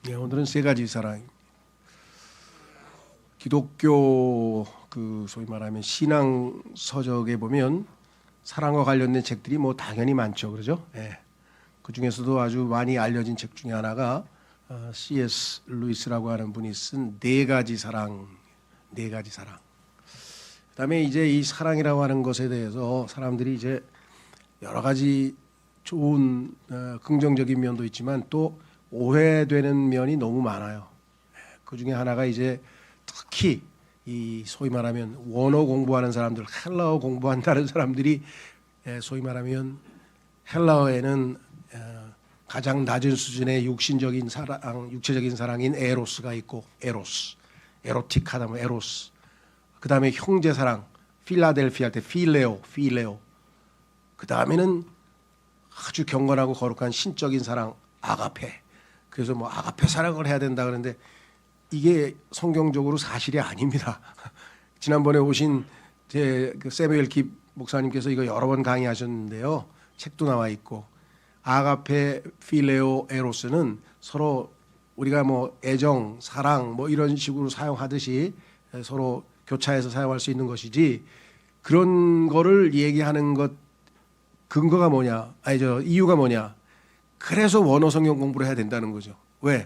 예, 오늘은 세 가지 사랑. 기독교 소위 말하면 신앙 서적에 보면 사랑과 관련된 책들이 뭐 당연히 많죠, 그러죠? 예. 그 중에서도 아주 많이 알려진 책 중에 하나가 C.S. 루이스라고 하는 분이 쓴 네 가지 사랑, 네 가지 사랑. 그다음에 이제 이 사랑이라고 하는 것에 대해서 사람들이 이제 여러 가지 좋은 긍정적인 면도 있지만 또 오해되는 면이 너무 많아요. 그 중에 하나가 이제 특히 이 소위 말하면 원어 공부하는 사람들, 헬라어 공부한다는 사람들이 소위 말하면 헬라어에는 가장 낮은 수준의 육신적인 사랑, 육체적인 사랑인 에로스가 있고 에로스, 에로틱하다 뭐 에로스. 그다음에 형제 사랑, 필라델피아 할 때 필레오. 그다음에는 아주 경건하고 거룩한 신적인 사랑, 아가페. 그래서 뭐 아가페 사랑을 해야 된다 그러는데 이게 성경적으로 사실이 아닙니다. 지난번에 오신 제 세무엘 킵 목사님께서 이거 여러 번 강의하셨는데요. 책도 나와 있고 아가페, 필레오, 에로스는 서로 우리가 뭐 애정, 사랑 뭐 이런 식으로 사용하듯이 서로 교차해서 사용할 수 있는 것이지 그런 거를 얘기하는 것 근거가 뭐냐? 이유가 뭐냐? 그래서 원어 성경 공부를 해야 된다는 거죠. 왜?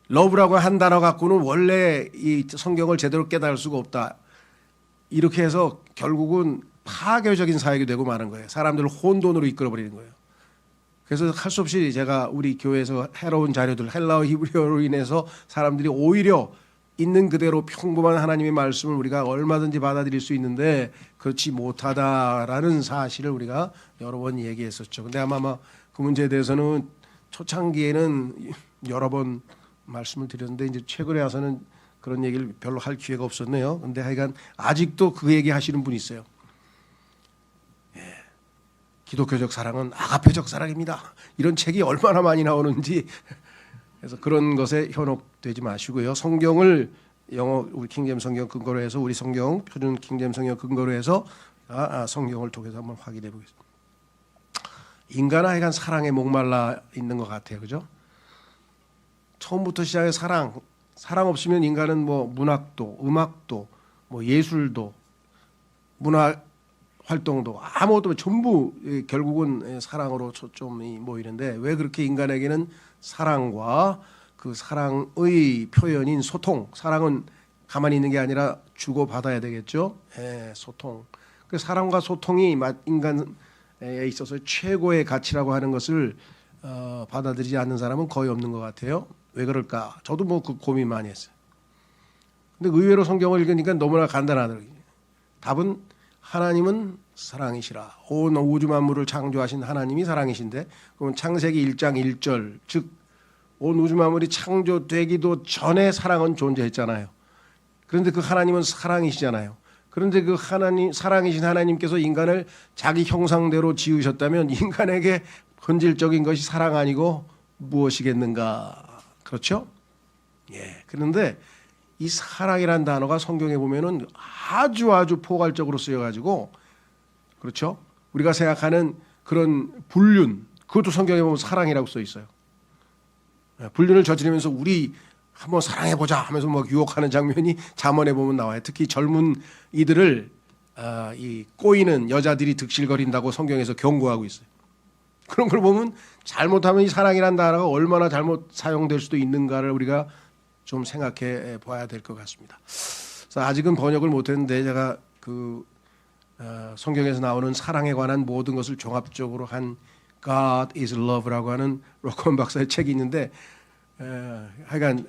러브라고 한 단어 갖고는 원래 이 성경을 제대로 깨달을 수가 없다. 이렇게 해서 결국은 파괴적인 사역이 되고 마는 거예요. 사람들을 혼돈으로 이끌어버리는 거예요. 그래서 할 수 없이 제가 우리 교회에서 해로운 자료들, 헬라어 히브리어로 인해서 사람들이 오히려 있는 그대로 평범한 하나님의 말씀을 우리가 얼마든지 받아들일 수 있는데 그렇지 못하다라는 사실을 우리가 여러 번 얘기했었죠. 근데 아마 그 문제에 대해서는 초창기에는 여러 번 말씀을 드렸는데 이제 최근에 와서는 그런 얘기를 별로 할 기회가 없었네요. 근데 하여간 아직도 그 얘기 하시는 분이 있어요. 예. 기독교적 사랑은 아가페적 사랑입니다. 이런 책이 얼마나 많이 나오는지 그래서 그런 것에 현혹되지 마시고요. 성경을 영어 우리 킹제임 성경 근거로 해서 우리 성경 표준 킹제임 성경 근거로 해서 성경을 통해서 한번 확인해 보겠습니다. 인간은 하여간 사랑에 목말라 있는 것 같아요, 그죠? 처음부터 시작해 사랑 없으면 인간은 뭐 문학도, 음악도, 뭐 예술도, 문화 활동도 아무것도 전부 결국은 사랑으로 초점이 모이는데 왜 그렇게 인간에게는 사랑과 그 사랑의 표현인 소통, 사랑은 가만히 있는 게 아니라 주고 받아야 되겠죠. 소통. 그 사랑과 소통이 인간에 있어서 최고의 가치라고 하는 것을 받아들이지 않는 사람은 거의 없는 것 같아요. 왜 그럴까? 저도 뭐 그 고민 많이 했어요. 근데 의외로 성경을 읽으니까 너무나 간단하더라고요. 답은 하나님은 사랑이시라. 온 우주 만물을 창조하신 하나님이 사랑이신데 그러면 창세기 1장 1절 즉 온 우주 만물이 창조되기도 전에 사랑은 존재했잖아요. 그런데 그 하나님은 사랑이시잖아요. 그런데 그 하나님 사랑이신 하나님께서 인간을 자기 형상대로 지으셨다면 인간에게 본질적인 것이 사랑 아니고 무엇이겠는가? 그렇죠? 예. 그런데 이 사랑이란 단어가 성경에 보면은 아주 포괄적으로 쓰여가지고 그렇죠? 우리가 생각하는 그런 불륜 그것도 성경에 보면 사랑이라고 써 있어요. 불륜을 저지르면서 우리 한번 사랑해보자 하면서 막 유혹하는 장면이 잠언에 보면 나와요. 특히 젊은 이들을 이 꼬이는 여자들이 득실거린다고 성경에서 경고하고 있어요. 그런 걸 보면 잘못하면 이 사랑이란 단어가 얼마나 잘못 사용될 수도 있는가를 우리가 좀 생각해 봐야 될 것 같습니다. 그래서 아직은 번역을 못했는데 제가 성경에서 나오는 사랑에 관한 모든 것을 종합적으로 한 God is Love라고 하는 로컨 박사의 책이 있는데 하여간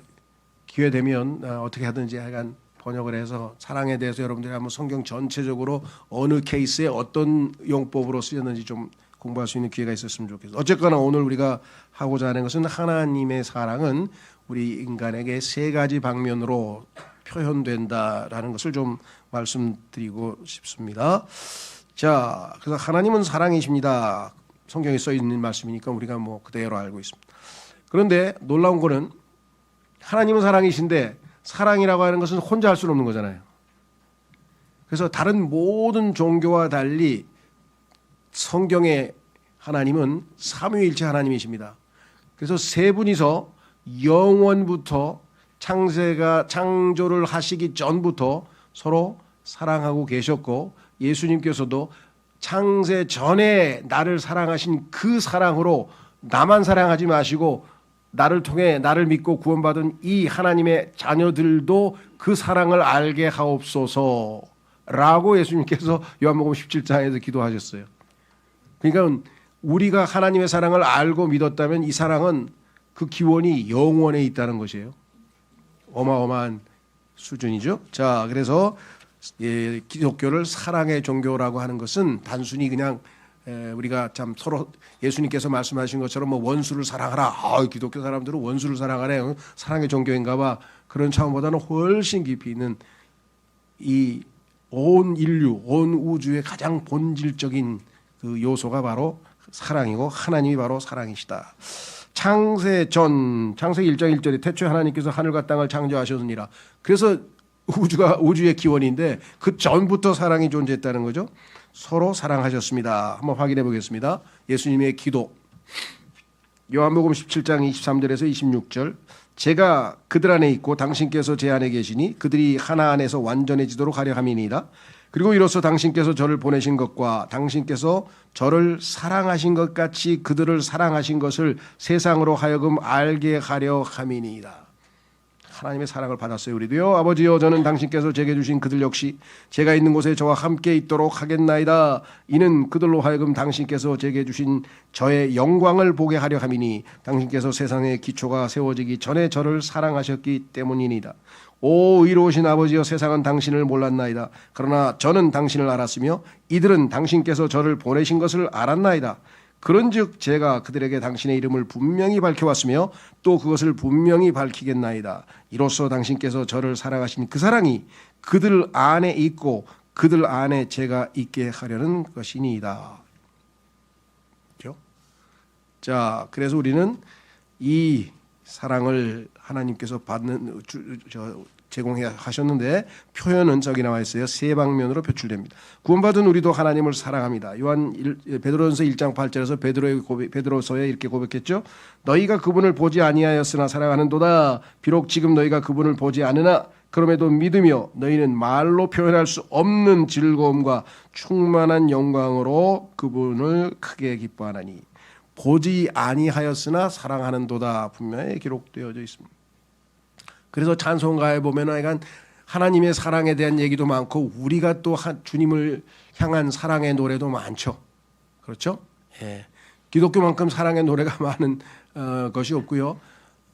기회 되면 어떻게 하든지 하여간 번역을 해서 사랑에 대해서 여러분들이 한번 성경 전체적으로 어느 케이스에 어떤 용법으로 쓰였는지 좀 공부할 수 있는 기회가 있었으면 좋겠어요. 어쨌거나 오늘 우리가 하고자 하는 것은 하나님의 사랑은 우리 인간에게 세 가지 방면으로 표현된다라는 것을 좀 말씀드리고 싶습니다. 자, 그래서 하나님은 사랑이십니다. 성경에 써 있는 말씀이니까 우리가 뭐 그대로 알고 있습니다. 그런데 놀라운 거는 하나님은 사랑이신데 사랑이라고 하는 것은 혼자 할 수는 없는 거잖아요. 그래서 다른 모든 종교와 달리 성경의 하나님은 삼위일체 하나님이십니다. 그래서 세 분이서 영원부터 창세가 창조를 하시기 전부터 서로 사랑하고 계셨고 예수님께서도 창세 전에 나를 사랑하신 그 사랑으로 나만 사랑하지 마시고 나를 통해 나를 믿고 구원받은 이 하나님의 자녀들도 그 사랑을 알게 하옵소서라고 예수님께서 요한복음 17장에서 기도하셨어요. 그러니까 우리가 하나님의 사랑을 알고 믿었다면 이 사랑은 그 기원이 영원에 있다는 것이에요. 어마어마한 수준이죠. 자, 그래서 기독교를 사랑의 종교라고 하는 것은 단순히 그냥 우리가 참 서로 예수님께서 말씀하신 것처럼 뭐 원수를 사랑하라. 기독교 사람들은 원수를 사랑하네. 사랑의 종교인가 봐. 그런 차원보다는 훨씬 깊이 있는 이 온 인류, 온 우주의 가장 본질적인 그 요소가 바로 사랑이고 하나님이 바로 사랑이시다. 창세 1장 1절에 태초에 하나님께서 하늘과 땅을 창조하셨느니라. 그래서 우주의 기원인데 그 전부터 사랑이 존재했다는 거죠. 서로 사랑하셨습니다. 한번 확인해 보겠습니다. 예수님의 기도. 요한복음 17장 23절에서 26절. 제가 그들 안에 있고 당신께서 제 안에 계시니 그들이 하나 안에서 완전해지도록 하려 함이니이다. 그리고 이로써 당신께서 저를 보내신 것과 당신께서 저를 사랑하신 것 같이 그들을 사랑하신 것을 세상으로 하여금 알게 하려 함이니이다. 하나님의 사랑을 받았어요. 우리도요. 아버지여, 저는 당신께서 제게 주신 그들 역시 제가 있는 곳에 저와 함께 있도록 하겠나이다. 이는 그들로 하여금 당신께서 제게 주신 저의 영광을 보게 하려 함이니 당신께서 세상의 기초가 세워지기 전에 저를 사랑하셨기 때문이니이다. 오 의로우신 아버지여, 세상은 당신을 몰랐나이다. 그러나 저는 당신을 알았으며 이들은 당신께서 저를 보내신 것을 알았나이다. 그런즉 제가 그들에게 당신의 이름을 분명히 밝혀왔으며 또 그것을 분명히 밝히겠나이다. 이로써 당신께서 저를 사랑하신 그 사랑이 그들 안에 있고 그들 안에 제가 있게 하려는 것이니이다. 그렇죠? 자, 그래서 우리는 이 사랑을 하나님께서 제공해 하셨는데 표현은 저기 나와 있어요. 세 방면으로 표출됩니다. 구원받은 우리도 하나님을 사랑합니다. 베드로전서 1장 8절에서 베드로서에 이렇게 고백했죠. 너희가 그분을 보지 아니하였으나 사랑하는도다. 비록 지금 너희가 그분을 보지 않으나 그럼에도 믿으며 너희는 말로 표현할 수 없는 즐거움과 충만한 영광으로 그분을 크게 기뻐하나니 보지 아니하였으나 사랑하는도다. 분명히 기록되어져 있습니다. 그래서 찬송가에 보면은 하나님의 사랑에 대한 얘기도 많고 우리가 또 주님을 향한 사랑의 노래도 많죠. 그렇죠? 예. 기독교만큼 사랑의 노래가 많은 것이 없고요.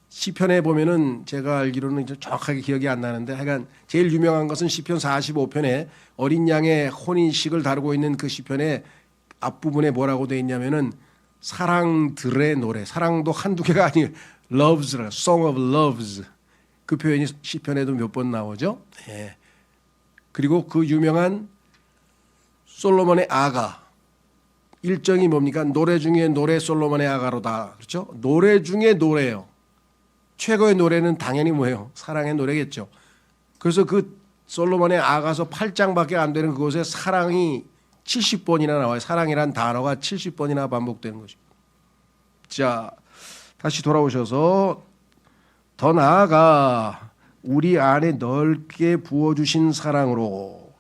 시편에 보면은 제가 알기로는 정확하게 기억이 안 나는데 하여간 제일 유명한 것은 시편 45편에 어린 양의 혼인식을 다루고 있는 그 시편의 앞부분에 뭐라고 되어 있냐면은 사랑들의 노래. 사랑도 한두 개가 아니에요. Loves, Song of Loves. 그 표현이 시편에도 몇 번 나오죠. 예. 그리고 그 유명한 솔로몬의 아가 일정이 뭡니까? 노래 중에 노래 솔로몬의 아가로다. 그렇죠? 노래 중에 노래예요. 최고의 노래는 당연히 뭐예요? 사랑의 노래겠죠. 그래서 그 솔로몬의 아가서 8장밖에 안 되는 그곳에 사랑이 70번이나 나와요. 사랑이란 단어가 70번이나 반복되는 것입니다. 자, 다시 돌아오셔서 더 나아가 우리 안에 넓게 부어주신 사랑으로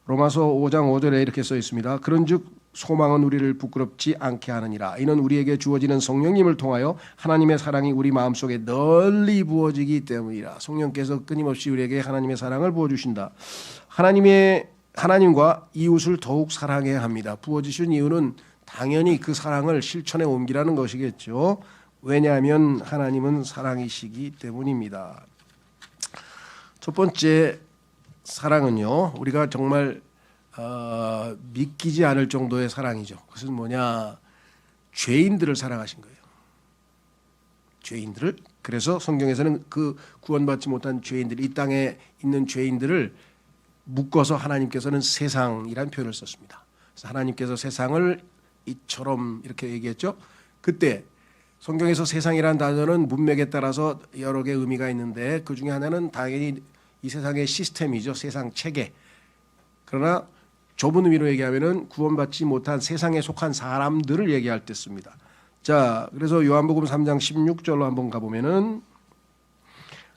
로마서 5장 5절에 이렇게 써 있습니다. 그런즉 소망은 우리를 부끄럽지 않게 하느니라. 이는 우리에게 주어지는 성령님을 통하여 하나님의 사랑이 우리 마음속에 널리 부어지기 때문이라. 성령께서 끊임없이 우리에게 하나님의 사랑을 부어주신다. 하나님과 이웃을 더욱 사랑해야 합니다. 부어주신 이유는 당연히 그 사랑을 실천에 옮기라는 것이겠죠. 왜냐하면 하나님은 사랑이시기 때문입니다. 첫 번째 사랑은요, 우리가 정말 믿기지 않을 정도의 사랑이죠. 그것은 뭐냐? 죄인들을 사랑하신 거예요. 죄인들을. 그래서 성경에서는 그 구원받지 못한 죄인들, 이 땅에 있는 죄인들을 묶어서 하나님께서는 세상이라는 표현을 썼습니다. 그래서 하나님께서 세상을 이처럼 이렇게 얘기했죠. 그때 성경에서 세상이라는 단어는 문맥에 따라서 여러 개의 의미가 있는데 그 중에 하나는 당연히 이 세상의 시스템이죠. 세상 체계. 그러나 좁은 의미로 얘기하면은 구원받지 못한 세상에 속한 사람들을 얘기할 때 씁니다. 자, 그래서 요한복음 3장 16절로 한번 가보면은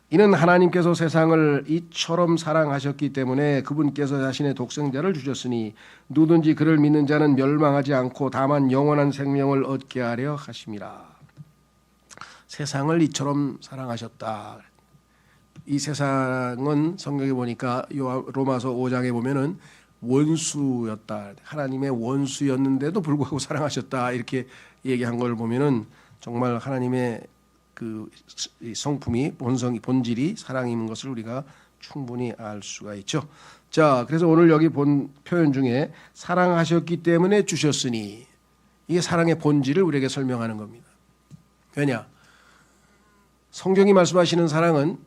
이는 하나님께서 세상을 이처럼 사랑하셨기 때문에 그분께서 자신의 독생자를 주셨으니 누구든지 그를 믿는 자는 멸망하지 않고 다만 영원한 생명을 얻게 하려 하심이라. 세상을 이처럼 사랑하셨다. 이 세상은 성경에 보니까 로마서 5장에 보면은 원수였다. 하나님의 원수였는데도 불구하고 사랑하셨다. 이렇게 얘기한 걸 보면은 정말 하나님의 그 성품이 본질이 사랑인 것을 우리가 충분히 알 수가 있죠. 자, 그래서 오늘 여기 본 표현 중에 사랑하셨기 때문에 주셨으니 이게 사랑의 본질을 우리에게 설명하는 겁니다. 왜냐? 성경이 말씀하시는 사랑은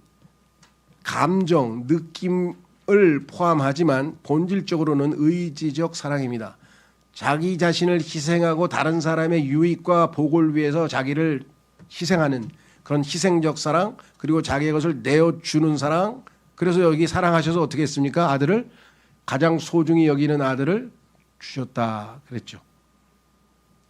감정, 느낌을 포함하지만 본질적으로는 의지적 사랑입니다. 자기 자신을 희생하고 다른 사람의 유익과 복을 위해서 자기를 희생하는 그런 희생적 사랑, 그리고 자기의 것을 내어주는 사랑. 그래서 여기 사랑하셔서 어떻게 했습니까? 아들을, 가장 소중히 여기는 아들을 주셨다 그랬죠.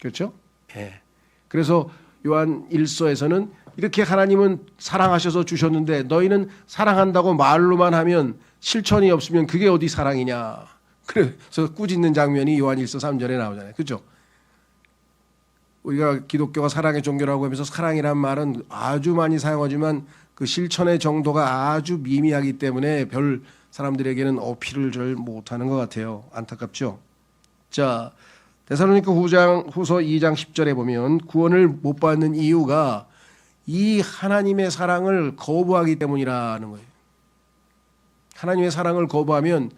그렇죠? 예. 그래서 요한 1서에서는 이렇게 하나님은 사랑하셔서 주셨는데 너희는 사랑한다고 말로만 하면 실천이 없으면 그게 어디 사랑이냐. 그래서 꾸짖는 장면이 요한 1서 3절에 나오잖아요. 그렇죠? 우리가 기독교가 사랑의 종교라고 하면서 사랑이란 말은 아주 많이 사용하지만 그 실천의 정도가 아주 미미하기 때문에 별 사람들에게는 어필을 잘 못하는 것 같아요. 안타깝죠. 자, 데살로니가 후서 2장 10절에 보면 구원을 못 받는 이유가 이 하나님의 사랑을 거부하기 때문이라는 거예요. 하나님의 사랑을 거부하면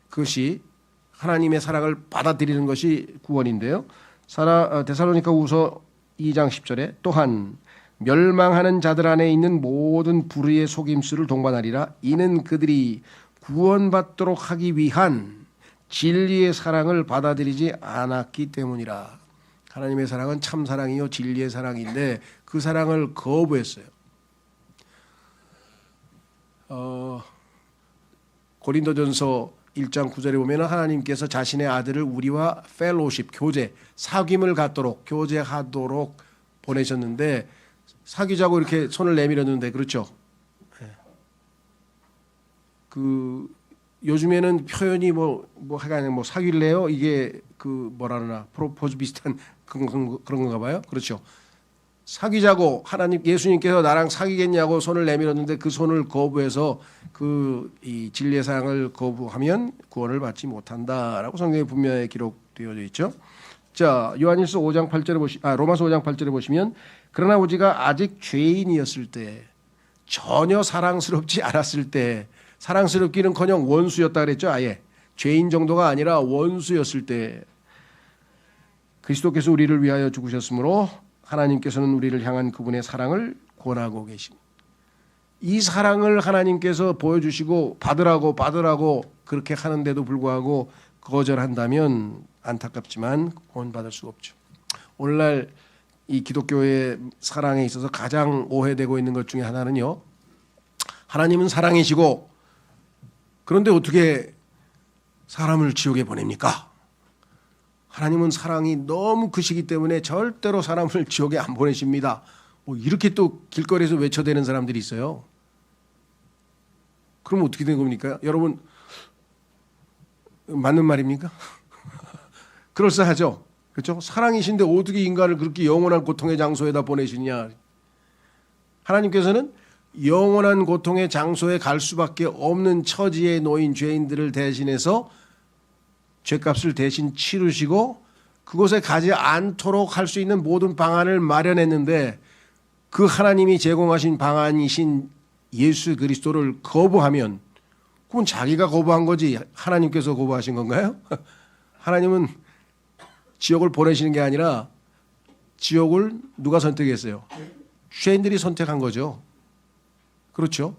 그것이 하나님의 사랑을 받아들이는 것이 구원인데요. 데살로니가 후서 2장 10절에 또한 멸망하는 자들 안에 있는 모든 불의의 속임수를 동반하리라. 이는 그들이 구원받도록 하기 위한 진리의 사랑을 받아들이지 않았기 때문이라. 하나님의 사랑은 참 사랑이요 진리의 사랑인데 그 사랑을 거부했어요. 고린도전서 1장 9절에 보면 하나님께서 자신의 아들을 우리와 펠로십, 교제, 사귐을 갖도록, 교제하도록 보내셨는데 사귀자고 이렇게 손을 내밀었는데 그렇죠? 그 요즘에는 표현이 뭐 사귈래요? 이게 그 뭐라 그러나 프로포즈 비슷한 그런 건가 봐요. 그렇죠? 사귀자고 예수님께서 나랑 사귀겠냐고 손을 내밀었는데 그 손을 거부해서 이 진리의 사랑을 거부하면 구원을 받지 못한다라고 성경에 분명히 기록되어져 있죠. 자, 요한일서 5장 8절에 로마서 5장 8절에 보시면 그러나 우리가 아직 죄인이었을 때 전혀 사랑스럽지 않았을 때 사랑스럽기는커녕 원수였다 그랬죠. 아예 죄인 정도가 아니라 원수였을 때 그리스도께서 우리를 위하여 죽으셨으므로 하나님께서는 우리를 향한 그분의 사랑을 권하고 계십니다. 이 사랑을 하나님께서 보여주시고 받으라고 그렇게 하는데도 불구하고 거절한다면 안타깝지만 구원받을 수가 없죠. 오늘날 이 기독교의 사랑에 있어서 가장 오해되고 있는 것 중에 하나는요. 하나님은 사랑이시고 그런데 어떻게 사람을 지옥에 보냅니까? 하나님은 사랑이 너무 크시기 때문에 절대로 사람을 지옥에 안 보내십니다. 이렇게 또 길거리에서 외쳐대는 사람들이 있어요. 그럼 어떻게 된 겁니까? 여러분 맞는 말입니까? 그럴싸하죠. 그렇죠? 사랑이신데 어떻게 인간을 그렇게 영원한 고통의 장소에다 보내시냐? 하나님께서는 영원한 고통의 장소에 갈 수밖에 없는 처지에 놓인 죄인들을 대신해서 죄값을 대신 치르시고 그곳에 가지 않도록 할 수 있는 모든 방안을 마련했는데 그 하나님이 제공하신 방안이신 예수 그리스도를 거부하면 그건 자기가 거부한 거지 하나님께서 거부하신 건가요? 하나님은 지옥을 보내시는 게 아니라 지옥을 누가 선택했어요? 죄인들이 선택한 거죠. 그렇죠?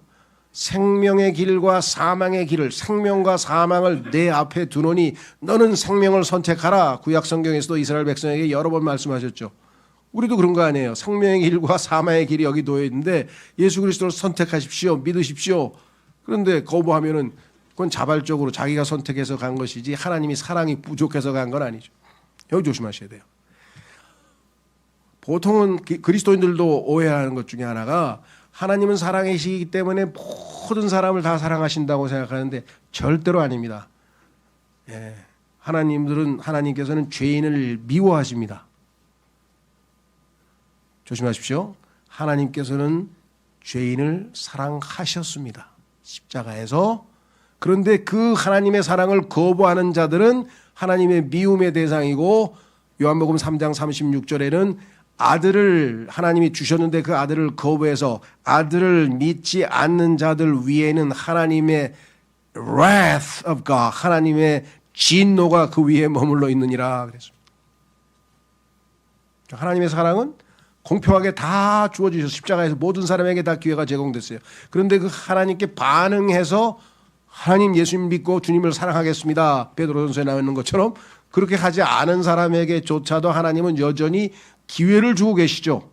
생명의 길과 사망의 길을 생명과 사망을 내 앞에 두노니 너는 생명을 선택하라. 구약 성경에서도 이스라엘 백성에게 여러 번 말씀하셨죠. 우리도 그런 거 아니에요. 생명의 길과 사망의 길이 여기 놓여 있는데 예수 그리스도를 선택하십시오. 믿으십시오. 그런데 거부하면은 그건 자발적으로 자기가 선택해서 간 것이지 하나님이 사랑이 부족해서 간 건 아니죠. 여기 조심하셔야 돼요. 보통은 그리스도인들도 오해하는 것 중에 하나가 하나님은 사랑이시기 때문에 모든 사람을 다 사랑하신다고 생각하는데 절대로 아닙니다. 예. 하나님께서는 죄인을 미워하십니다. 조심하십시오. 하나님께서는 죄인을 사랑하셨습니다. 십자가에서. 그런데 그 하나님의 사랑을 거부하는 자들은 하나님의 미움의 대상이고, 요한복음 3장 36절에는 아들을 하나님이 주셨는데 그 아들을 거부해서 아들을 믿지 않는 자들 위에는 하나님의 wrath of God, 하나님의 진노가 그 위에 머물러 있느니라 그랬습니다. 하나님의 사랑은 공평하게 다 주어지셔서 십자가에서 모든 사람에게 다 기회가 제공됐어요. 그런데 그 하나님께 반응해서 하나님 예수님 믿고 주님을 사랑하겠습니다, 베드로전서에 나와 있는 것처럼 그렇게 하지 않은 사람에게조차도 하나님은 여전히 기회를 주고 계시죠.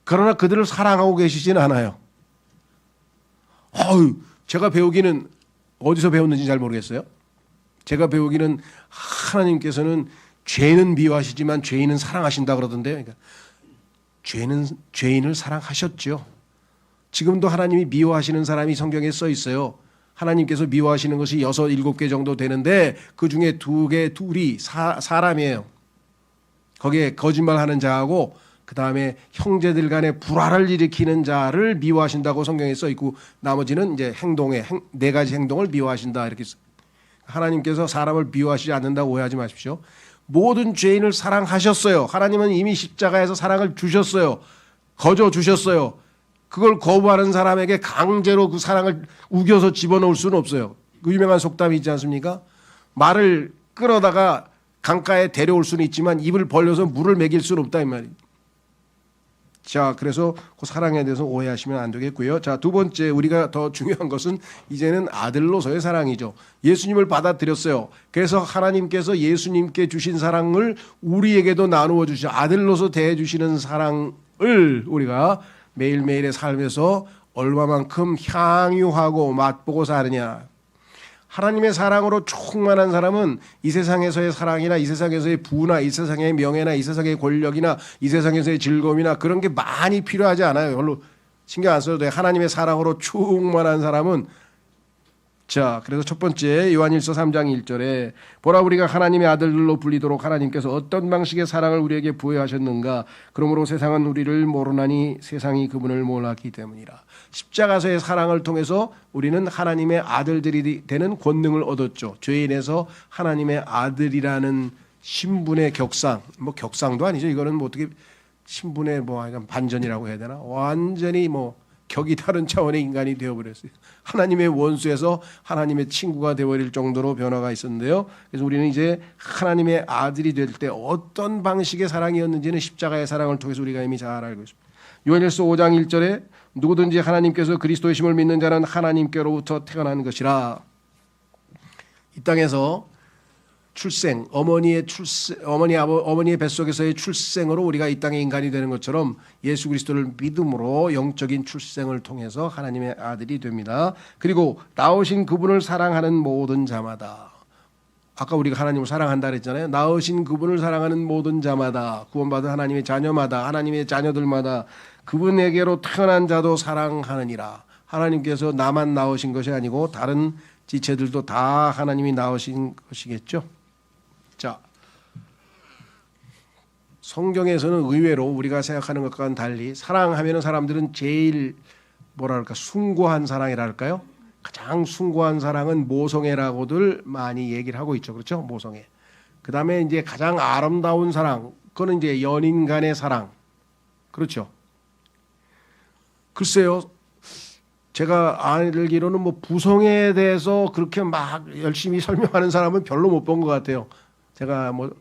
그러나 그들을 사랑하고 계시지는 않아요. 제가 배우기는 어디서 배웠는지 잘 모르겠어요. 제가 배우기는 하나님께서는 죄는 미워하시지만 죄인은 사랑하신다 그러던데요. 그러니까 죄인을 사랑하셨죠. 지금도 하나님이 미워하시는 사람이 성경에 써 있어요. 하나님께서 미워하시는 것이 6, 7개 정도 되는데 그 중에 2개, 둘이 사람이에요. 거기에 거짓말하는 자하고 그 다음에 형제들 간에 불화를 일으키는 자를 미워하신다고 성경에 써 있고, 나머지는 이제 4가지 행동을 미워하신다 이렇게 써. 하나님께서 사람을 미워하시지 않는다고 오해하지 마십시오. 모든 죄인을 사랑하셨어요. 하나님은 이미 십자가에서 사랑을 주셨어요. 거저 주셨어요. 그걸 거부하는 사람에게 강제로 그 사랑을 우겨서 집어넣을 수는 없어요. 그 유명한 속담이 있지 않습니까? 말을 끌어다가 강가에 데려올 수는 있지만 입을 벌려서 물을 먹일 수는 없다 이 말이에요. 자, 그래서 그 사랑에 대해서 오해하시면 안 되겠고요. 자, 두 번째, 우리가 더 중요한 것은 이제는 아들로서의 사랑이죠. 예수님을 받아들였어요. 그래서 하나님께서 예수님께 주신 사랑을 우리에게도 나누어 주시죠. 아들로서 대해 주시는 사랑을 우리가 매일매일의 삶에서 얼마만큼 향유하고 맛보고 사느냐. 하나님의 사랑으로 충만한 사람은 이 세상에서의 사랑이나 이 세상에서의 부나 이 세상의 명예나 이 세상의 권력이나 이 세상에서의 즐거움이나 그런 게 많이 필요하지 않아요. 별로 신경 안 써도 돼요. 하나님의 사랑으로 충만한 사람은, 자, 그래서 첫 번째 요한일서 3장 1절에 보라 우리가 하나님의 아들들로 불리도록 하나님께서 어떤 방식의 사랑을 우리에게 부여하셨는가. 그러므로 세상은 우리를 모르나니 세상이 그분을 몰랐기 때문이라. 십자가서의 사랑을 통해서 우리는 하나님의 아들들이 되는 권능을 얻었죠. 죄인에서 하나님의 아들이라는 신분의 격상, 뭐 격상도 아니죠. 이거는 뭐 어떻게 신분의 뭐 반전이라고 해야 되나? 완전히 뭐 격이 다른 차원의 인간이 되어버렸어요. 하나님의 원수에서 하나님의 친구가 되어버릴 정도로 변화가 있었는데요. 그래서 우리는 이제 하나님의 아들이 될 때 어떤 방식의 사랑이었는지는 십자가의 사랑을 통해서 우리가 이미 잘 알고 있습니다. 요한일서 5장 1절에 누구든지 하나님께서 그리스도의 심을 믿는 자는 하나님께로부터 태어난 것이라. 이 땅에서 출생, 어머니의 뱃속에서의 출생으로 우리가 이 땅의 인간이 되는 것처럼 예수 그리스도를 믿음으로 영적인 출생을 통해서 하나님의 아들이 됩니다. 그리고 나오신 그분을 사랑하는 모든 자마다, 아까 우리가 하나님을 사랑한다 그랬잖아요. 나으신 그분을 사랑하는 모든 자마다, 구원받은 하나님의 자녀마다, 하나님의 자녀들마다 그분에게로 태어난 자도 사랑하느니라. 하나님께서 나만 낳으신 것이 아니고 다른 지체들도 다 하나님이 낳으신 것이겠죠. 자, 성경에서는 의외로 우리가 생각하는 것과는 달리 사랑하면 사람들은 제일 뭐랄까 숭고한 사랑이랄까요? 가장 숭고한 사랑은 모성애라고들 많이 얘기를 하고 있죠. 그렇죠? 모성애. 그 다음에 이제 가장 아름다운 사랑, 그거는 이제 연인 간의 사랑. 그렇죠? 글쎄요, 제가 알기로는 뭐 부성애에 대해서 그렇게 막 열심히 설명하는 사람은 별로 못 본 것 같아요. 제가 뭐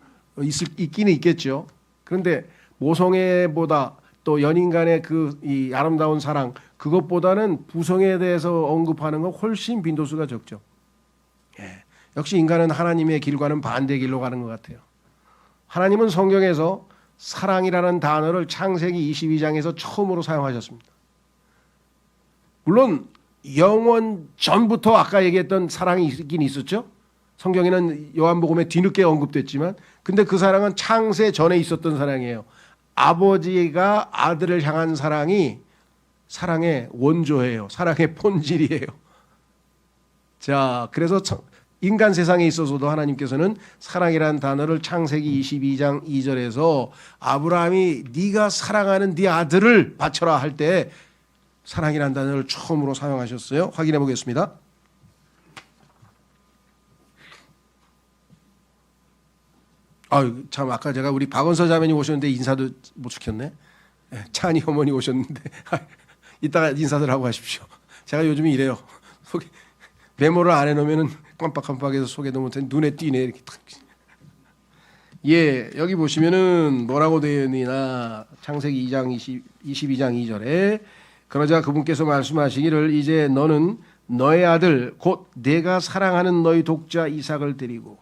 있기는 있겠죠. 그런데 모성애보다 또 연인 간의 이 아름다운 사랑, 그것보다는 부성애에 대해서 언급하는 건 훨씬 빈도수가 적죠. 예. 역시 인간은 하나님의 길과는 반대 길로 가는 것 같아요. 하나님은 성경에서 사랑이라는 단어를 창세기 22장에서 처음으로 사용하셨습니다. 물론 영원 전부터 아까 얘기했던 사랑이 있긴 있었죠. 성경에는 요한복음에 뒤늦게 언급됐지만, 근데 그 사랑은 창세 전에 있었던 사랑이에요. 아버지가 아들을 향한 사랑이 사랑의 원조예요. 사랑의 본질이에요. 자, 그래서 인간 세상에 있어서도 하나님께서는 사랑이라는 단어를 창세기 22장 2절에서 아브라함이 네가 사랑하는 네 아들을 바쳐라 할 때 사랑이라는 단어를 처음으로 사용하셨어요. 확인해 보겠습니다. 참 아까 제가 우리 박원서 자매님 오셨는데 인사도 못 시켰네. 찬이 어머니 오셨는데 이따가 인사들 하고 가십시오. 제가 요즘 이래요. 메모를 안 해놓으면은 깜빡깜빡해서 소개도 못해 눈에 띄네 이렇게. 예, 여기 보시면은 뭐라고 되어 있느냐. 창세기 22장 2절에 그러자 그분께서 말씀하시기를 이제 너는 너의 아들 곧 내가 사랑하는 너희 독자 이삭을 데리고.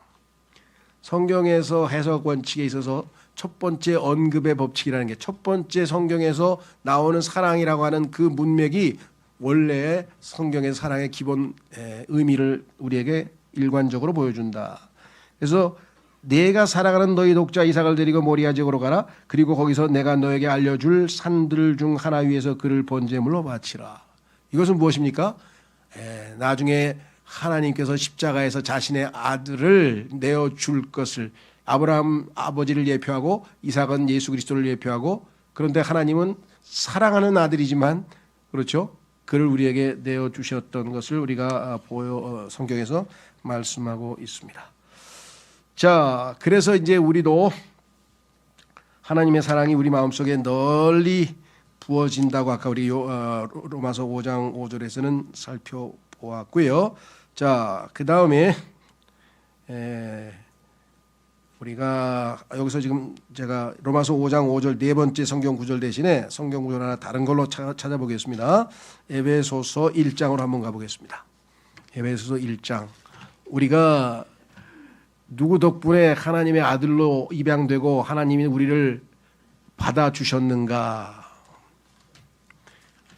성경에서 해석 원칙에 있어서 첫 번째 언급의 법칙이라는 게 첫 번째 성경에서 나오는 사랑이라고 하는 그 문맥이 원래 성경의 사랑의 기본 의미를 우리에게 일관적으로 보여준다. 그래서 내가 사랑하는 너희 독자 이삭을 데리고 모리아 지역으로 가라. 그리고 거기서 내가 너에게 알려줄 산들 중 하나 위에서 그를 번제물로 바치라. 이것은 무엇입니까? 나중에 하나님께서 십자가에서 자신의 아들을 내어줄 것을 아브라함 아버지를 예표하고 이삭은 예수 그리스도를 예표하고 그런데 하나님은 사랑하는 아들이지만 그렇죠? 그를 우리에게 내어주셨던 것을 우리가 성경에서 말씀하고 있습니다. 자, 그래서 이제 우리도 하나님의 사랑이 우리 마음속에 널리 부어진다고 아까 우리 로마서 5장 5절에서는 살펴보았고요. 자, 그 다음에 우리가 여기서 지금 제가 로마서 5장 5절 네 번째 성경 구절 대신에 성경 구절 하나 다른 걸로 찾아보겠습니다. 에베소서 1장으로 한번 가보겠습니다. 에베소서 1장. 우리가 누구 덕분에 하나님의 아들로 입양되고 하나님이 우리를 받아주셨는가.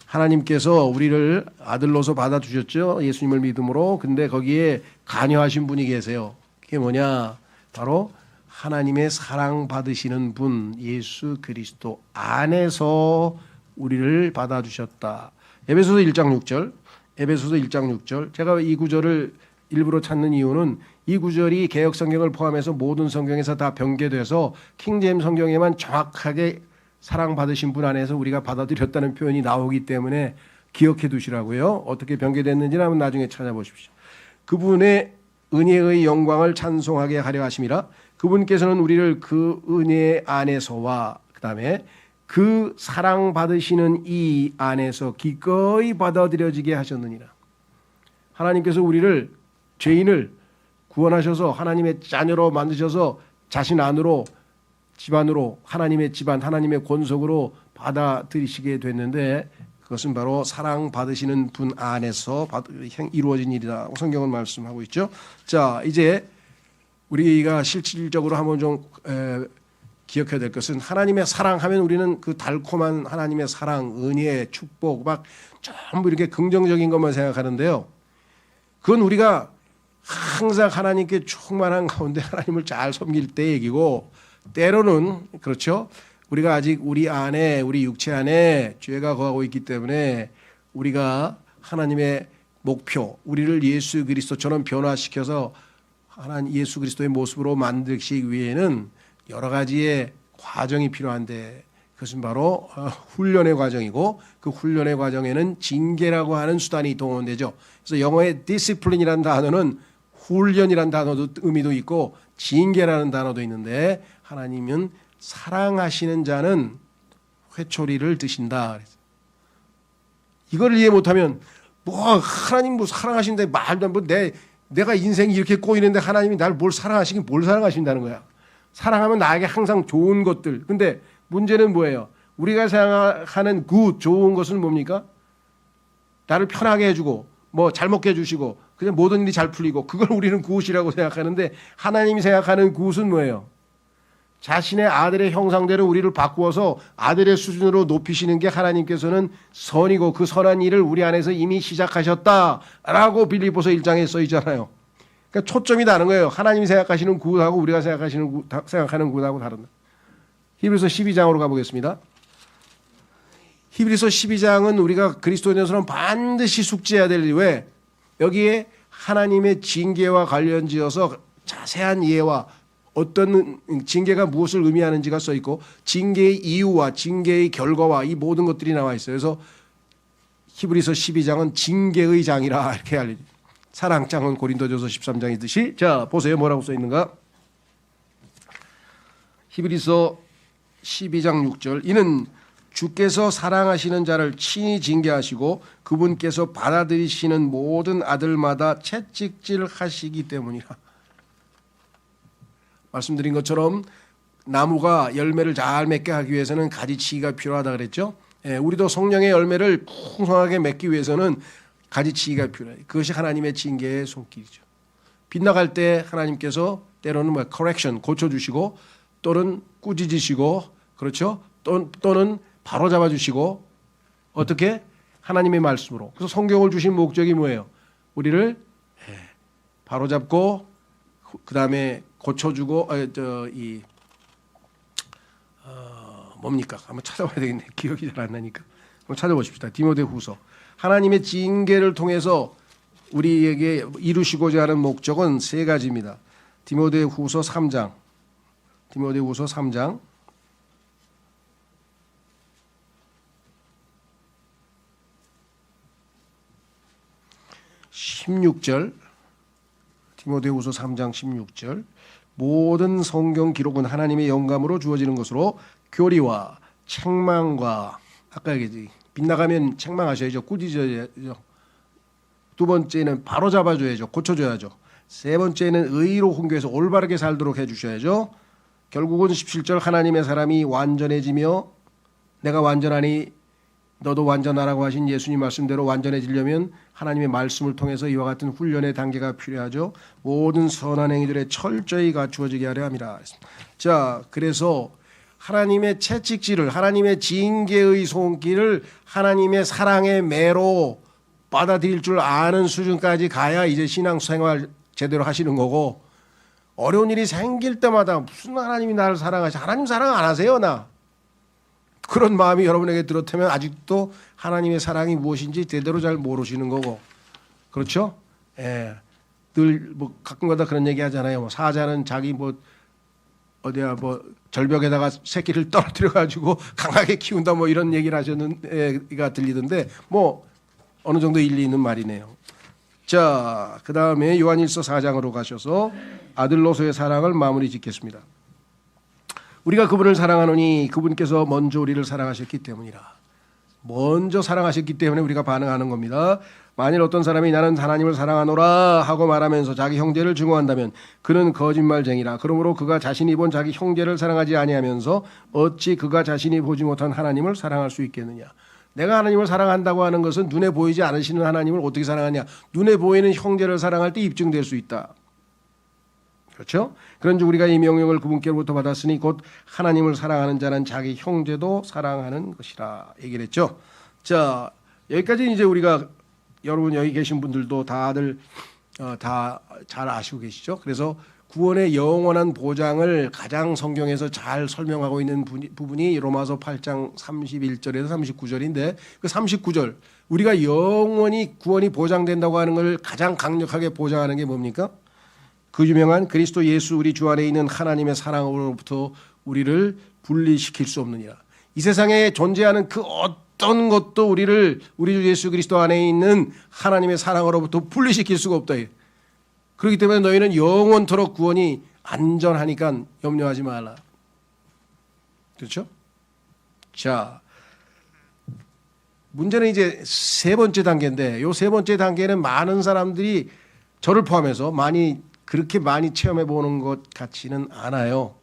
하나님께서 우리를 아들로서 받아주셨죠. 예수님을 믿음으로. 근데 거기에 관여하신 분이 계세요. 그게 뭐냐. 바로 하나님의 사랑받으시는 분 예수 그리스도 안에서 우리를 받아주셨다. 에베소서 1장 6절. 에베소서 1장 6절. 제가 이 구절을 일부러 찾는 이유는 이 구절이 개역성경을 포함해서 모든 성경에서 다 변개돼서 킹제임 성경에만 정확하게 사랑받으신 분 안에서 우리가 받아들였다는 표현이 나오기 때문에 기억해 두시라고요. 어떻게 변개됐는지는 한번 나중에 찾아보십시오. 그분의 은혜의 영광을 찬송하게 하려 하심이라. 그분께서는 우리를 그 은혜 안에서와 그다음에 그 사랑받으시는 이 안에서 기꺼이 받아들여지게 하셨느니라. 하나님께서 우리를 죄인을 구원하셔서 하나님의 자녀로 만드셔서 자신 안으로 집안으로 하나님의 집안 하나님의 권속으로 받아들이시게 됐는데 그것은 바로 사랑받으시는 분 안에서 이루어진 일이다. 성경은 말씀하고 있죠. 자, 이제 우리가 실질적으로 한번 좀 기억해야 될 것은 하나님의 사랑하면 우리는 그 달콤한 하나님의 사랑, 은혜, 축복 막 전부 이렇게 긍정적인 것만 생각하는데요. 그건 우리가 항상 하나님께 충만한 가운데 하나님을 잘 섬길 때 얘기고 때로는 그렇죠. 우리가 아직 우리 안에 우리 육체 안에 죄가 거하고 있기 때문에 우리가 하나님의 목표 우리를 예수 그리스도처럼 변화시켜서 하나님 예수 그리스도의 모습으로 만드시기 위해는 여러 가지의 과정이 필요한데 그것은 바로 훈련의 과정이고 그 훈련의 과정에는 징계라고 하는 수단이 동원되죠. 그래서 영어의 discipline이라는 단어는 훈련이라는 단어도 의미도 있고 징계라는 단어도 있는데 하나님은 사랑하시는 자는 회초리를 드신다. 이걸 이해 못하면 뭐 하나님 뭐 사랑하신다 말도 뭐 내가 인생이 이렇게 꼬이는데 하나님이 날 뭘 사랑하시긴 뭘 사랑하신다는 거야. 사랑하면 나에게 항상 좋은 것들. 근데 문제는 뭐예요? 우리가 생각하는 좋은 것은 뭡니까? 나를 편하게 해주고 뭐 잘 먹게 해주시고 그냥 모든 일이 잘 풀리고 그걸 우리는 굿이라고 생각하는데 하나님이 생각하는 굿은 뭐예요? 자신의 아들의 형상대로 우리를 바꾸어서 아들의 수준으로 높이시는 게 하나님께서는 선이고 그 선한 일을 우리 안에서 이미 시작하셨다라고 빌립보서 1장에 써 있잖아요. 그러니까 초점이 다른 거예요. 하나님이 생각하시는 굿하고 우리가 생각하는 굿하고 다르다. 히브리서 12장으로 가보겠습니다. 히브리서 12장은 우리가 그리스도인으로서는 반드시 숙지해야 될 왜 여기에 하나님의 징계와 관련지어서 자세한 이해와 어떤 징계가 무엇을 의미하는지가 써 있고 징계의 이유와 징계의 결과와 이 모든 것들이 나와 있어요. 그래서 히브리서 12장은 징계의 장이라 이렇게 알려져. 사랑장은 고린도전서 13장이듯이 자 보세요. 뭐라고 써 있는가? 히브리서 12장 6절 이는 주께서 사랑하시는 자를 친히 징계하시고 그분께서 받아들이시는 모든 아들마다 채찍질하시기 때문이라. 말씀드린 것처럼 나무가 열매를 잘 맺게 하기 위해서는 가지치기가 필요하다 그랬죠. 우리도 성령의 열매를 풍성하게 맺기 위해서는 가지치기가 필요해요. 그것이 하나님의 징계의 손길이죠. 빗나갈 때 하나님께서 때로는 correction 고쳐주시고 또는 꾸짖으시고 그렇죠. 또는 바로 잡아주시고 어떻게 하나님의 말씀으로. 그래서 성경을 주신 목적이 뭐예요? 우리를 바로 잡고 그 다음에 고쳐주고 뭡니까? 한번 찾아봐야 되겠네. 기억이 잘 안 나니까. 한번 찾아보십시다. 디모데후서. 하나님의 징계를 통해서 우리에게 이루시고자 하는 목적은 세 가지입니다. 디모데후서 3장. 디모데후서 3장. 16절. 디모데후서 3장 16절. 모든 성경 기록은 하나님의 영감으로 주어지는 것으로 교리와 책망과 아까 얘기했지. 빗나가면 책망하셔야죠. 꾸짖어야죠. 두 번째는 바로 잡아줘야죠. 고쳐줘야죠. 세 번째는 의로 훈계해서 올바르게 살도록 해주셔야죠. 결국은 17절 하나님의 사람이 완전해지며 내가 완전하니 너도 완전하라고 하신 예수님 말씀대로 완전해지려면 하나님의 말씀을 통해서 이와 같은 훈련의 단계가 필요하죠. 모든 선한 행위들에 철저히 갖추어지게 하려 함이라. 자, 그래서 하나님의 채찍질을 하나님의 징계의 손길을 하나님의 사랑의 매로 받아들일 줄 아는 수준까지 가야 이제 신앙생활 제대로 하시는 거고 어려운 일이 생길 때마다 무슨 하나님이 나를 사랑하시 하나님 사랑 안 하세요 나 그런 마음이 여러분에게 들었다면 아직도 하나님의 사랑이 무엇인지 제대로 잘 모르시는 거고 그렇죠? 예. 늘 뭐 가끔가다 그런 얘기 하잖아요. 뭐 사자는 자기 뭐 어디야 뭐 절벽에다가 새끼를 떨어뜨려 가지고 강하게 키운다 뭐 이런 얘기를 하셨는 애가 들리던데 뭐 어느 정도 일리 있는 말이네요. 자, 그다음에 요한일서 4장으로 가셔서 아들로서의 사랑을 마무리 짓겠습니다. 우리가 그분을 사랑하노니 그분께서 먼저 우리를 사랑하셨기 때문이라. 먼저 사랑하셨기 때문에 우리가 반응하는 겁니다. 만일 어떤 사람이 나는 하나님을 사랑하노라 하고 말하면서 자기 형제를 증오한다면 그는 거짓말쟁이라. 그러므로 그가 자신이 본 자기 형제를 사랑하지 아니하면서 어찌 그가 자신이 보지 못한 하나님을 사랑할 수 있겠느냐. 내가 하나님을 사랑한다고 하는 것은 눈에 보이지 않으시는 하나님을 어떻게 사랑하냐. 눈에 보이는 형제를 사랑할 때 입증될 수 있다. 그렇죠? 그런즉 우리가 이 명령을 그분께로부터 받았으니 곧 하나님을 사랑하는 자는 자기 형제도 사랑하는 것이라 얘기를 했죠. 자, 여기까지 이제 우리가 여러분 여기 계신 분들도 다들 다 잘 아시고 계시죠. 그래서 구원의 영원한 보장을 가장 성경에서 잘 설명하고 있는 부분이 로마서 8장 31절에서 39절인데 그 39절 우리가 영원히 구원이 보장된다고 하는 걸 가장 강력하게 보장하는 게 뭡니까? 그 유명한 그리스도 예수 우리 주 안에 있는 하나님의 사랑으로부터 우리를 분리시킬 수 없느니라. 이 세상에 존재하는 그 어떤 것도 우리를 우리 주 예수 그리스도 안에 있는 하나님의 사랑으로부터 분리시킬 수가 없다. 그렇기 때문에 너희는 영원토록 구원이 안전하니까 염려하지 말라. 그렇죠? 자, 문제는 이제 세 번째 단계인데 이 세 번째 단계는 많은 사람들이 저를 포함해서 그렇게 많이 체험해 보는 것 같지는 않아요.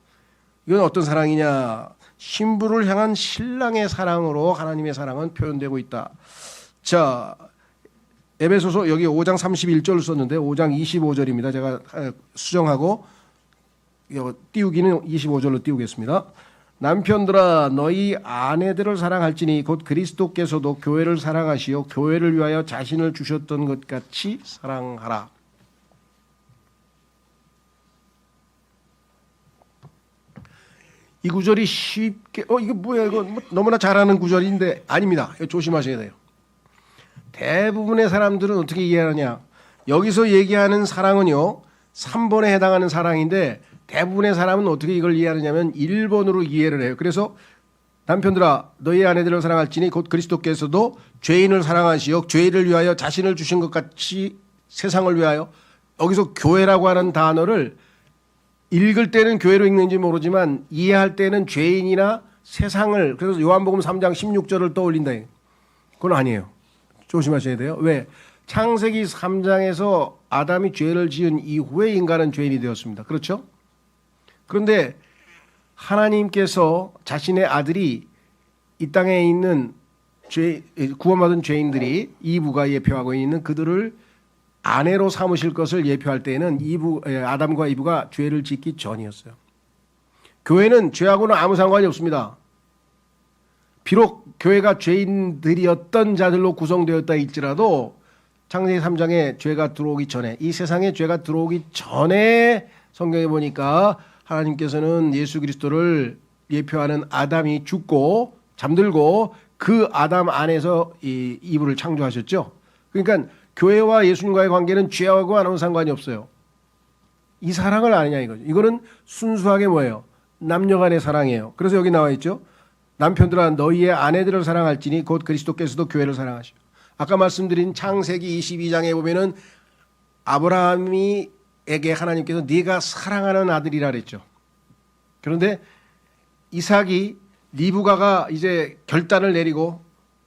이건 어떤 사랑이냐? 신부를 향한 신랑의 사랑으로 하나님의 사랑은 표현되고 있다. 자, 에베소서 여기 5장 31절을 썼는데 5장 25절입니다. 제가 수정하고 띄우기는 25절로 띄우겠습니다. 남편들아 너희 아내들을 사랑할지니 곧 그리스도께서도 교회를 사랑하시어 교회를 위하여 자신을 주셨던 것 같이 사랑하라. 이 구절이 쉽게 이거 뭐야 이거 뭐 너무나 잘 아는 구절인데 아닙니다. 이거 조심하셔야 돼요. 대부분의 사람들은 어떻게 이해하느냐. 여기서 얘기하는 사랑은요 3번에 해당하는 사랑인데 대부분의 사람은 어떻게 이걸 이해하느냐면 1번으로 이해를 해요. 그래서 남편들아 너희 아내들을 사랑할지니 곧 그리스도께서도 죄인을 사랑하시어 죄를 위하여 자신을 주신 것 같이 세상을 위하여. 여기서 교회라고 하는 단어를 읽을 때는 교회로 읽는지 모르지만 이해할 때는 죄인이나 세상을, 그래서 요한복음 3장 16절을 떠올린다. 그건 아니에요. 조심하셔야 돼요. 왜? 창세기 3장에서 아담이 죄를 지은 이후에 인간은 죄인이 되었습니다. 그렇죠? 그런데 하나님께서 자신의 아들이 이 땅에 있는 구원받은 죄인들이 이브가 예표하고 있는 그들을 아내로 삼으실 것을 예표할 때에는 아담과 이브가 죄를 짓기 전이었어요. 교회는 죄하고는 아무 상관이 없습니다. 비록 교회가 죄인들이었던 자들로 구성되었다 할지라도 창세기 3장에 죄가 들어오기 전에, 이 세상에 죄가 들어오기 전에 성경에 보니까 하나님께서는 예수 그리스도를 예표하는 아담이 죽고 잠들고 그 아담 안에서 이 이브를 창조하셨죠. 그러니까 교회와 예수님과의 관계는 죄하고 아무 상관이 없어요. 이 사랑을 아느냐 이거죠. 이거는 순수하게 뭐예요? 남녀 간의 사랑이에요. 그래서 여기 나와 있죠. 남편들아 너희의 아내들을 사랑할지니 곧 그리스도께서도 교회를 사랑하시오. 아까 말씀드린 창세기 22장에 보면은 아브라함에게 하나님께서 네가 사랑하는 아들이라 그랬죠. 그런데 이삭이 리브가가 이제 결단을 내리고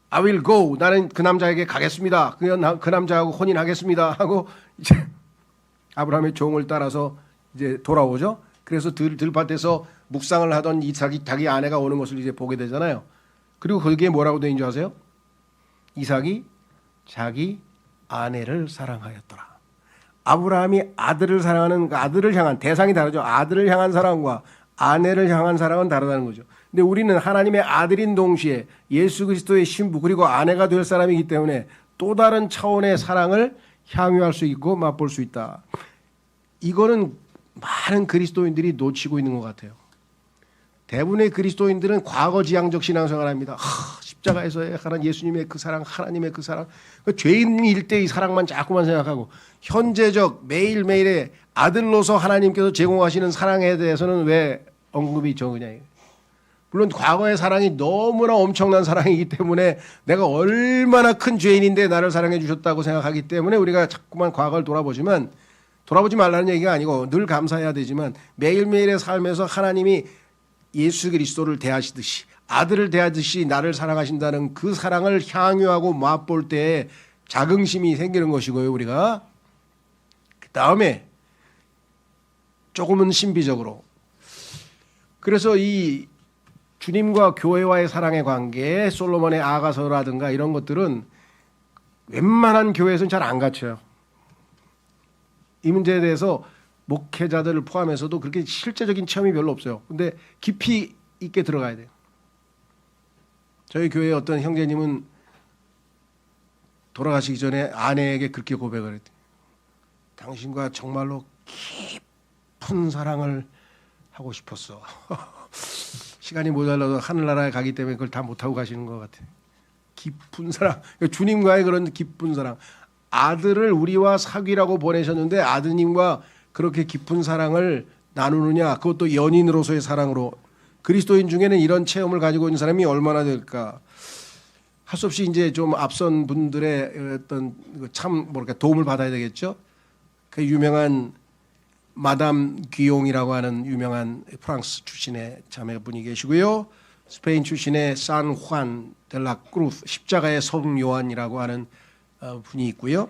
I will go. 나는 그 남자에게 가겠습니다. 그 남자하고 혼인하겠습니다. 하고 이제 아브라함의 종을 따라서 이제 돌아오죠. 그래서 들밭에서 묵상을 하던 이삭이 자기 아내가 오는 것을 이제 보게 되잖아요. 그리고 거기에 뭐라고 되어 있는 줄 아세요? 이삭이 자기 아내를 사랑하였더라. 아브라함이 아들을 사랑하는 그 아들을 향한 대상이 다르죠. 아들을 향한 사랑과 아내를 향한 사랑은 다르다는 거죠. 근데 우리는 하나님의 아들인 동시에 예수 그리스도의 신부 그리고 아내가 될 사람이기 때문에 또 다른 차원의 사랑을 향유할 수 있고 맛볼 수 있다. 이거는 많은 그리스도인들이 놓치고 있는 것 같아요. 대부분의 그리스도인들은 과거지향적 신앙생활을 합니다. 십자가에서의 예수님의 그 사랑, 하나님의 그 사랑, 죄인일 때의 사랑만 자꾸만 생각하고 현재적 매일매일의 아들로서 하나님께서 제공하시는 사랑에 대해서는 왜 언급이 적으냐. 물론 과거의 사랑이 너무나 엄청난 사랑이기 때문에 내가 얼마나 큰 죄인인데 나를 사랑해 주셨다고 생각하기 때문에 우리가 자꾸만 과거를 돌아보지만 돌아보지 말라는 얘기가 아니고 늘 감사해야 되지만 매일매일의 삶에서 하나님이 예수 그리스도를 대하시듯이 아들을 대하듯이 나를 사랑하신다는 그 사랑을 향유하고 맛볼 때 자긍심이 생기는 것이고요. 우리가 그 다음에 조금은 신비적으로 그래서 이 주님과 교회와의 사랑의 관계 솔로몬의 아가서라든가 이런 것들은 웬만한 교회에서는 잘 안 갖춰요. 이 문제에 대해서 목회자들을 포함해서도 그렇게 실제적인 체험이 별로 없어요. 근데 깊이 있게 들어가야 돼요. 저희 교회의 어떤 형제님은 돌아가시기 전에 아내에게 그렇게 고백을 했대요. 당신과 정말로 깊은 사랑을 하고 싶었어. 시간이 모자라도 하늘나라에 가기 때문에 그걸 다 못하고 가시는 것 같아요. 깊은 사랑, 주님과의 그런 깊은 사랑. 아들을 우리와 사귀라고 보내셨는데 아드님과 그렇게 깊은 사랑을 나누느냐, 그것도 연인으로서의 사랑으로. 그리스도인 중에는 이런 체험을 가지고 있는 사람이 얼마나 될까. 할 수 없이 이제 좀 앞선 분들의 어떤 참 뭐랄까 도움을 받아야 되겠죠. 그 유명한 마담 귀용이라고 하는 유명한 프랑스 출신의 자매분이 계시고요. 스페인 출신의 산 후안 델라 크루스 십자가의 성 요한이라고 하는 분이 있고요.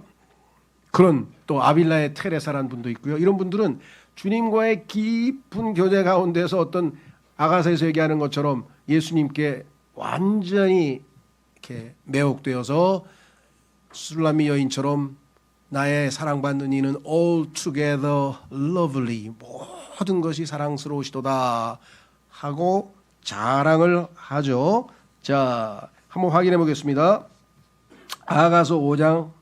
그런 또 아빌라의 테레사라는 분도 있고요. 이런 분들은 주님과의 깊은 교제 가운데서 어떤 아가서에서 얘기하는 것처럼 예수님께 완전히 이렇게 매혹되어서 술라미 여인처럼 나의 사랑받는 이는 altogether lovely, 모든 것이 사랑스러우시도다 하고 자랑을 하죠. 자, 한번 확인해 보겠습니다. 아가서 5장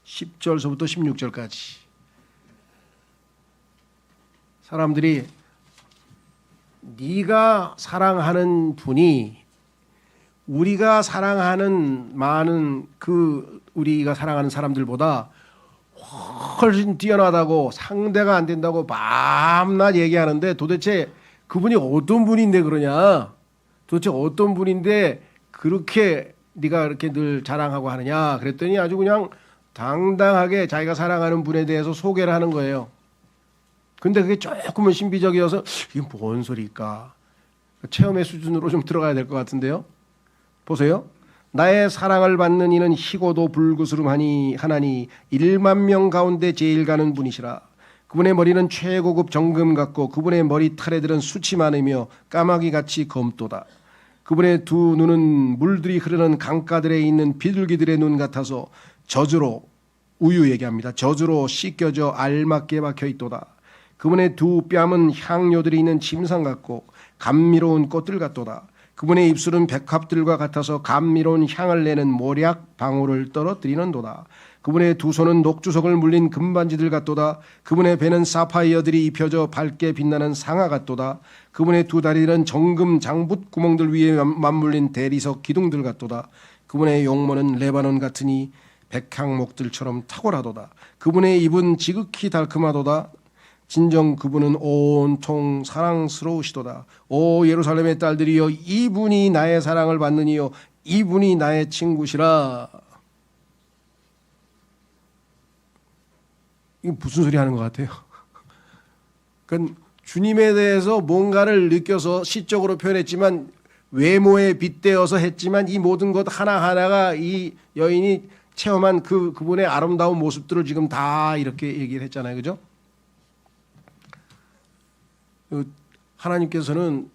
10절서부터 16절까지 사람들이 네가 사랑하는 분이 우리가 사랑하는 많은 우리가 사랑하는 사람들보다 훨씬 뛰어나다고 상대가 안 된다고 밤낮 얘기하는데 도대체 그분이 어떤 분인데 그러냐? 도대체 어떤 분인데 그렇게 네가 이렇게 늘 자랑하고 하느냐? 그랬더니 아주 그냥 당당하게 자기가 사랑하는 분에 대해서 소개를 하는 거예요. 근데 그게 조금은 신비적이어서 이게 뭔 소리일까? 체험의 수준으로 좀 들어가야 될 것 같은데요. 보세요. 나의 사랑을 받는 이는 희고도 불구스름하니 하나니 1만 명 가운데 제일 가는 분이시라. 그분의 머리는 최고급 정금 같고 그분의 머리털에들은 숱이 많으며 까마귀같이 검도다. 그분의 두 눈은 물들이 흐르는 강가들에 있는 비둘기들의 눈 같아서 젖으로 우유 얘기합니다. 젖으로 씻겨져 알맞게 박혀있도다. 그분의 두 뺨은 향료들이 있는 침상 같고 감미로운 꽃들 같도다. 그분의 입술은 백합들과 같아서 감미로운 향을 내는 모략 방울을 떨어뜨리는도다. 그분의 두 손은 녹주석을 물린 금반지들 같도다. 그분의 배는 사파이어들이 입혀져 밝게 빛나는 상아 같도다. 그분의 두 다리는 정금 장붓 구멍들 위에 맞물린 대리석 기둥들 같도다. 그분의 용모는 레바논 같으니 백향목들처럼 탁월하도다. 그분의 입은 지극히 달콤하도다. 진정 그분은 온통 사랑스러우시도다. 오 예루살렘의 딸들이여 이분이 나의 사랑을 받느니요 이분이 나의 친구시라. 이게 무슨 소리 하는 것 같아요? 그건 주님에 대해서 뭔가를 느껴서 시적으로 표현했지만 외모에 빗대어서 했지만 이 모든 것 하나하나가 이 여인이 체험한 그분의 아름다운 모습들을 지금 다 이렇게 얘기를 했잖아요. 그죠? 하나님께서는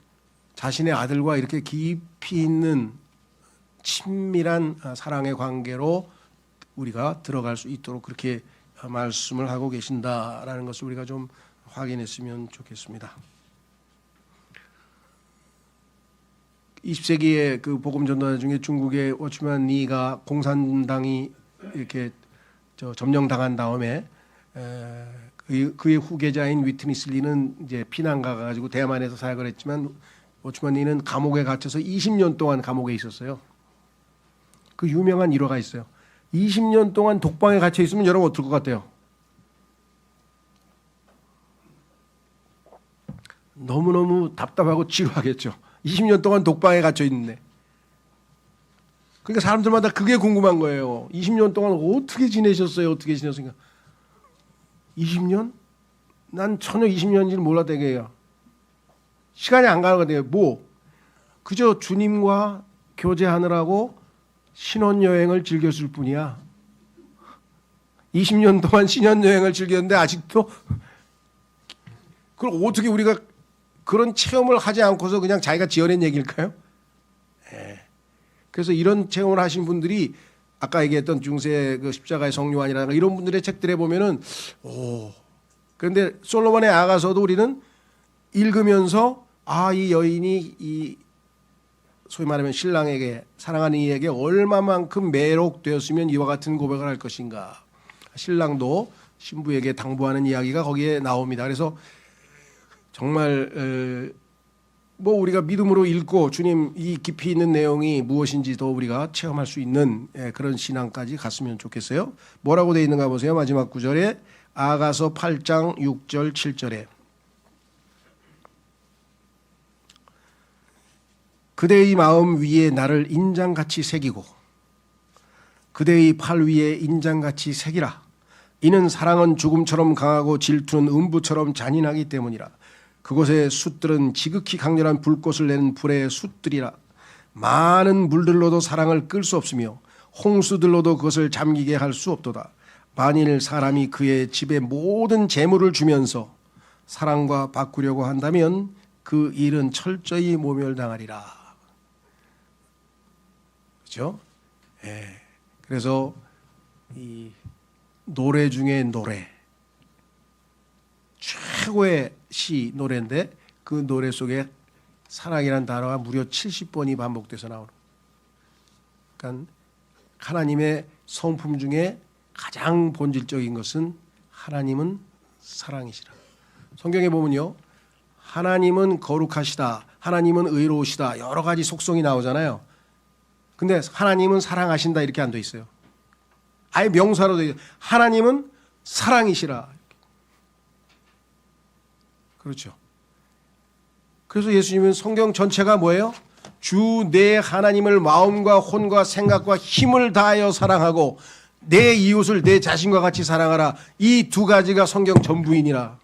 자신의 아들과 이렇게 깊이 있는 친밀한 사랑의 관계로 우리가 들어갈 수 있도록 그렇게 말씀을 하고 계신다라는 것을 우리가 좀 확인했으면 좋겠습니다. 20세기의 그 복음 전도자 중에 중국의 워치만 리가 공산당이 이렇게 점령당한 다음에 그의 후계자인 위트니스 리는 이제 피난가 가지고 대만에서 사역을 했지만 워치만 리는 감옥에 갇혀서 20년 동안 감옥에 있었어요. 그 유명한 일화가 있어요. 20년 동안 독방에 갇혀 있으면 여러분 어떨 것 같아요? 너무너무 답답하고 지루하겠죠. 20년 동안 독방에 갇혀 있는데. 그러니까 사람들마다 그게 궁금한 거예요. 20년 동안 어떻게 지내셨어요? 어떻게 지냈습니까? 20년? 난 전혀 20년인지는 몰랐대요. 시간이 안 가는 거예요. 뭐? 그저 주님과 교제하느라고 신혼여행을 즐겼을 뿐이야. 20년 동안 신혼여행을 즐겼는데 아직도 그걸 어떻게 우리가 그런 체험을 하지 않고서 그냥 자기가 지어낸 얘기일까요? 네. 그래서 이런 체험을 하신 분들이 아까 얘기했던 중세 그 십자가의 성요한이라든가 이런 분들의 책들에 보면은 그런데 솔로몬의 아가서도 우리는 읽으면서 이 여인이 이 소위 말하면 신랑에게 사랑하는 이에게 얼마만큼 매록되었으면 이와 같은 고백을 할 것인가. 신랑도 신부에게 당부하는 이야기가 거기에 나옵니다. 그래서 정말 뭐 우리가 믿음으로 읽고 주님 이 깊이 있는 내용이 무엇인지 더 우리가 체험할 수 있는 그런 신앙까지 갔으면 좋겠어요. 뭐라고 되어 있는가 보세요. 마지막 구절에 아가서 8장 6절 7절에 그대의 마음 위에 나를 인장같이 새기고 그대의 팔 위에 인장같이 새기라. 이는 사랑은 죽음처럼 강하고 질투는 음부처럼 잔인하기 때문이라. 그곳의 숯들은 지극히 강렬한 불꽃을 내는 불의 숯들이라. 많은 물들로도 사랑을 끌 수 없으며 홍수들로도 그것을 잠기게 할 수 없도다. 만일 사람이 그의 집에 모든 재물을 주면서 사랑과 바꾸려고 한다면 그 일은 철저히 모멸당하리라. 그렇죠? 그래서 이 노래 중에 노래 최고의 시 노래인데 그 노래 속에 사랑이라는 단어가 무려 70번이 반복돼서 나오는. 그러니까 하나님의 성품 중에 가장 본질적인 것은 하나님은 사랑이시라. 성경에 보면요, 하나님은 거룩하시다, 하나님은 의로우시다, 여러 가지 속성이 나오잖아요. 근데 하나님은 사랑하신다 이렇게 안 돼 있어요. 아예 명사로 돼 있어요. 하나님은 사랑이시라. 그렇죠. 그래서 예수님은 성경 전체가 뭐예요? 주 내 하나님을 마음과 혼과 생각과 힘을 다하여 사랑하고 내 이웃을 내 자신과 같이 사랑하라. 이 두 가지가 성경 전부이니라.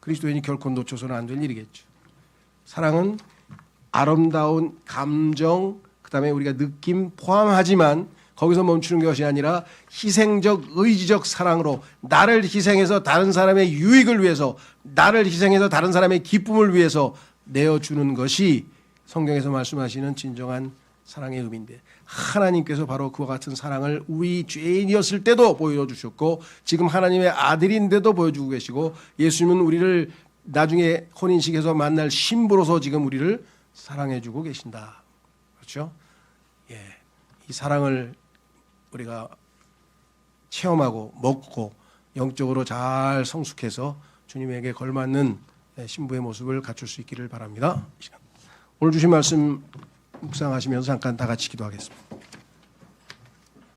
그리스도인이 결코 놓쳐서는 안 될 일이겠죠. 사랑은 아름다운 감정, 그다음에 우리가 느낌 포함하지만 거기서 멈추는 것이 아니라 희생적 의지적 사랑으로 나를 희생해서 다른 사람의 유익을 위해서, 나를 희생해서 다른 사람의 기쁨을 위해서 내어주는 것이 성경에서 말씀하시는 진정한 사랑의 의미인데, 하나님께서 바로 그와 같은 사랑을 우리 죄인이었을 때도 보여주셨고 지금 하나님의 아들인데도 보여주고 계시고, 예수님은 우리를 나중에 혼인식에서 만날 신부로서 지금 우리를 사랑해주고 계신다. 그렇죠? 예, 이 사랑을 우리가 체험하고 먹고 영적으로 잘 성숙해서 주님에게 걸맞는 신부의 모습을 갖출 수 있기를 바랍니다. 오늘 주신 말씀 묵상하시면서 잠깐 다 같이 기도하겠습니다.